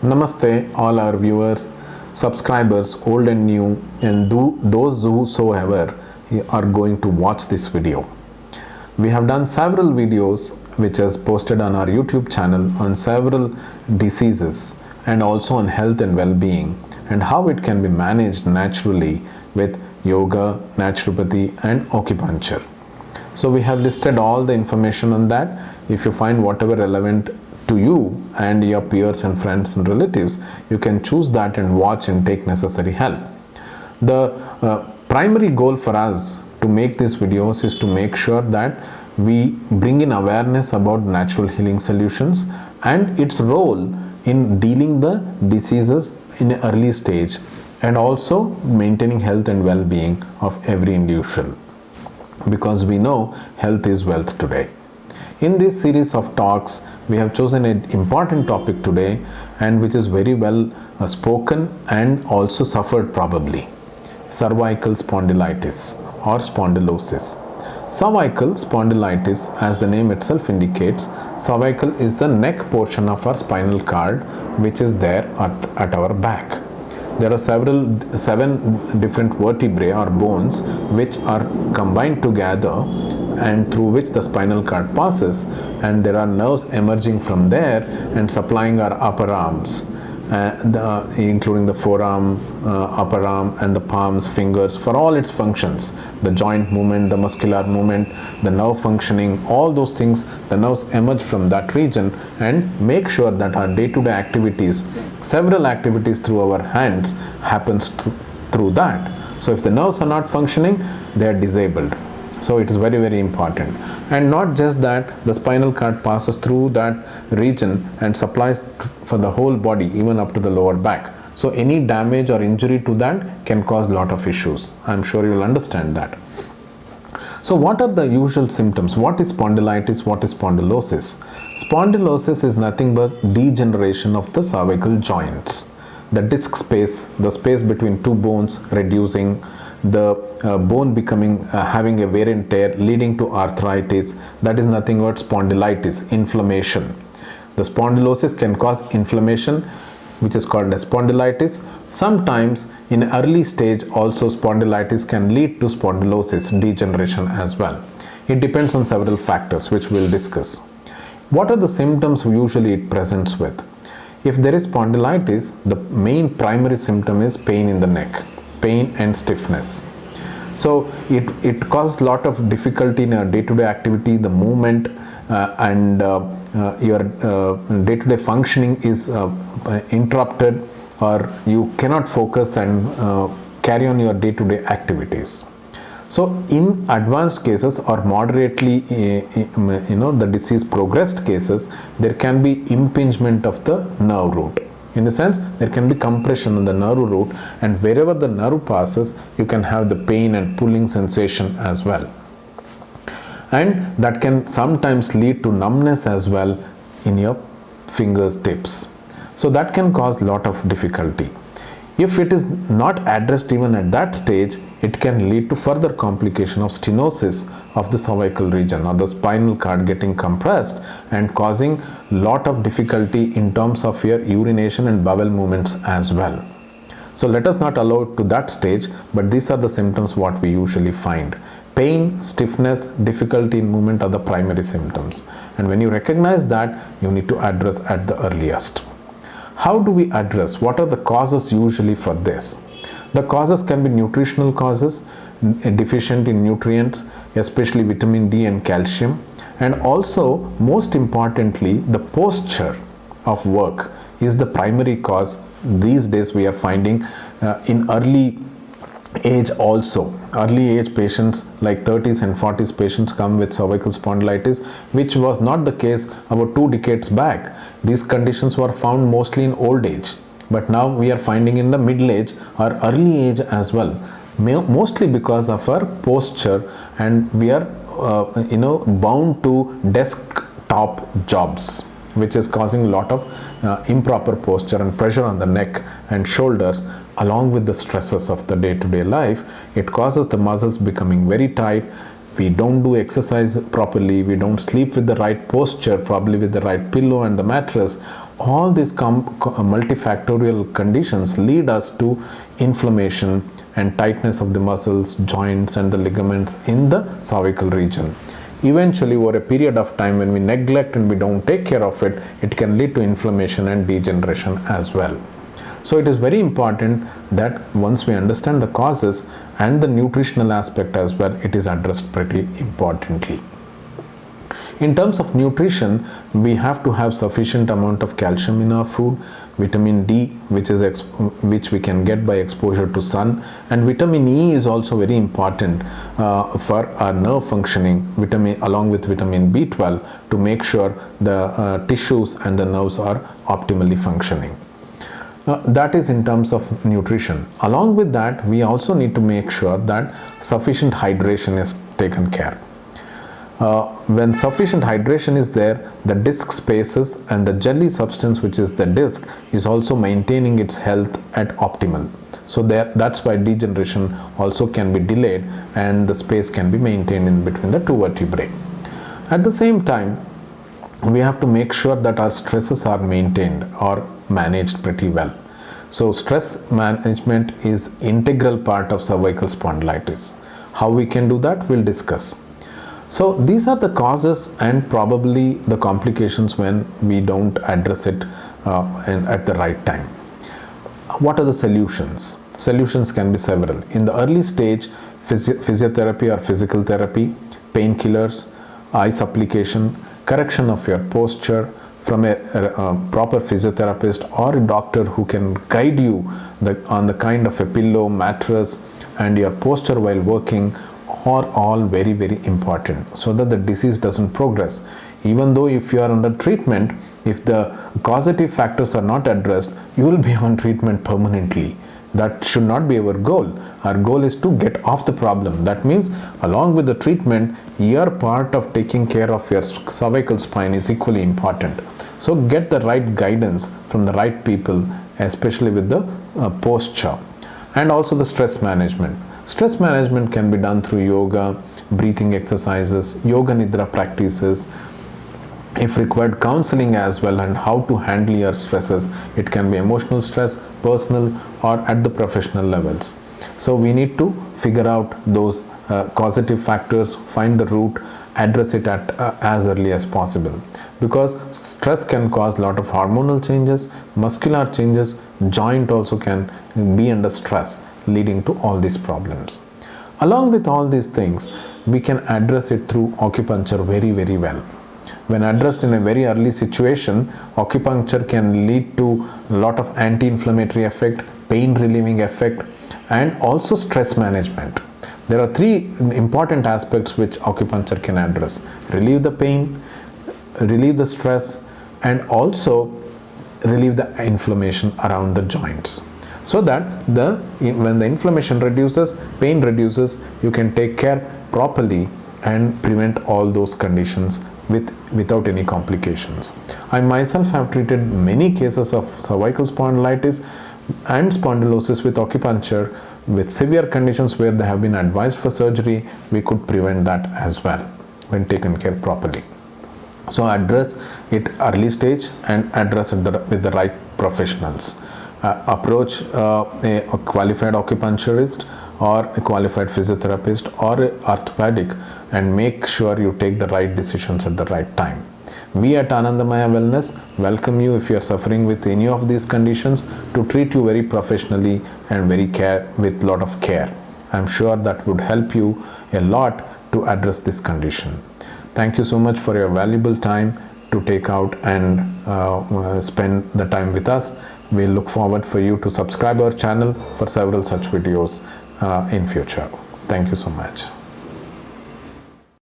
Namaste, all our viewers, subscribers, old and new, and those whosoever are going to watch this video. We have done several videos which is posted on our YouTube channel on several diseases and also on health and well-being and how it can be managed naturally with yoga, naturopathy and acupuncture. So we have listed all the information on that. If you find whatever relevant to you and your peers and friends and relatives, you can choose that and watch and take necessary help. The primary goal for us to make these videos is to make sure that we bring in awareness about natural healing solutions and its role in dealing the diseases in an early stage and also maintaining health and well-being of every individual, because we know health is wealth today. In this series of talks, we have chosen an important topic today and which is very well spoken and also suffered probably: cervical spondylitis or spondylosis. Cervical spondylitis, as the name itself indicates, cervical is the neck portion of our spinal cord which is there at our back. There are seven different vertebrae or bones which are combined together and through which the spinal cord passes, and there are nerves emerging from there and supplying our upper arms, including the forearm, upper arm and the palms, fingers, for all its functions, the joint movement, the muscular movement, the nerve functioning, all those things. The nerves emerge from that region and make sure that our day-to-day activities, several activities through our hands happens through that. So if the nerves are not functioning, they are disabled. So it is very, very important. And not just that, the spinal cord passes through that region and supplies for the whole body, even up to the lower back. So any damage or injury to that can cause a lot of issues. I'm sure you'll understand that. So what are the usual symptoms? What is spondylitis? What is spondylosis? Spondylosis is nothing but degeneration of the cervical joints. The disc space, the space between two bones reducing, the bone becoming having a wear and tear leading to arthritis. That is nothing but spondylitis, inflammation. The spondylosis can cause inflammation, which is called as spondylitis. Sometimes in early stage also spondylitis can lead to spondylosis, degeneration as well. It depends on several factors which we'll discuss. What are the symptoms usually it presents with? If there is spondylitis, the main primary symptom is pain in the neck, pain and stiffness. So it causes a lot of difficulty in your day-to-day activity, the movement and your day-to-day functioning is interrupted, or you cannot focus and carry on your day-to-day activities. So in advanced cases or moderately the disease progressed cases, there can be impingement of the nerve root. In the sense, there can be compression on the nerve root, and wherever the nerve passes, you can have the pain and pulling sensation as well. And that can sometimes lead to numbness as well in your fingers tips. So that can cause a lot of difficulty. If it is not addressed even at that stage, it can lead to further complication of stenosis of the cervical region or the spinal cord getting compressed and causing lot of difficulty in terms of your urination and bowel movements as well. So let us not allow it to that stage, but these are the symptoms what we usually find. Pain, stiffness, difficulty in movement are the primary symptoms. And when you recognize that, you need to address at the earliest. How do we address? What are the causes usually for this? The causes can be nutritional causes, deficient in nutrients, especially vitamin D and calcium, and also most importantly, the posture of work is the primary cause. These days we are finding in early age also. Early age patients like 30s and 40s patients come with cervical spondylitis, which was not the case about 2 decades back. These conditions were found mostly in old age, but now we are finding in the middle age or early age as well, mostly because of our posture, and we are bound to desktop jobs, which is causing a lot of improper posture and pressure on the neck and shoulders, along with the stresses of the day-to-day life. It causes the muscles becoming very tight. We don't do exercise properly, we don't sleep with the right posture, probably with the right pillow and the mattress. All these multifactorial conditions lead us to inflammation and tightness of the muscles, joints and the ligaments in the cervical region. Eventually, over a period of time, when we neglect and we don't take care of it, it can lead to inflammation and degeneration as well. So it is very important that once we understand the causes and the nutritional aspect as well, it is addressed pretty importantly. In terms of nutrition, we have to have sufficient amount of calcium in our food, vitamin D, which we can get by exposure to sun, and vitamin E is also very important for our nerve functioning, along with vitamin B12, to make sure the tissues and the nerves are optimally functioning. That is in terms of nutrition. Along with that, we also need to make sure that sufficient hydration is taken care. When sufficient hydration is there, the disc spaces and the jelly substance, which is the disc, is also maintaining its health at optimal. So that's why degeneration also can be delayed and the space can be maintained in between the two vertebrae. At the same time, we have to make sure that our stresses are maintained or managed pretty well. So stress management is integral part of cervical spondylitis. How we can do that, we'll discuss. So these are the causes and probably the complications when we don't address it at the right time. What are the solutions? Solutions can be several. In the early stage, physiotherapy or physical therapy, painkillers, ice application, correction of your posture from a proper physiotherapist or a doctor who can guide you on the kind of a pillow, mattress and your posture while working are all very, very important so that the disease doesn't progress. Even though if you are under treatment, if the causative factors are not addressed, you will be on treatment permanently. That should not be our goal. Our goal is to get off the problem. That means along with the treatment, your part of taking care of your cervical spine is equally important. So get the right guidance from the right people, especially with the posture and also the stress management. Stress management can be done through yoga, breathing exercises, yoga nidra practices, if required counseling as well, and how to handle your stresses. It can be emotional stress, personal or at the professional levels. So we need to figure out those causative factors, find the root, address it at as early as possible, because stress can cause a lot of hormonal changes, muscular changes, joint also can be under stress, leading to all these problems. Along with all these things, we can address it through acupuncture very, very well. When addressed in a very early situation, acupuncture can lead to a lot of anti-inflammatory effect, pain relieving effect and also stress management. There are three important aspects which acupuncture can address: relieve the pain, relieve the stress and also relieve the inflammation around the joints. So that when the inflammation reduces, pain reduces, you can take care properly and prevent all those conditions without any complications. I myself have treated many cases of cervical spondylitis and spondylosis with acupuncture. With severe conditions where they have been advised for surgery, we could prevent that as well when taken care properly. So address it early stage and address it with the right professionals. Approach a qualified acupuncturist or a qualified physiotherapist or orthopedic and make sure you take the right decisions at the right time. We at Anandamaya Wellness welcome you if you are suffering with any of these conditions to treat you very professionally and with lot of care. I am sure that would help you a lot to address this condition. Thank you so much for your valuable time to take out and spend the time with us. We look forward for you to subscribe our channel for several such videos in future. Thank you so much.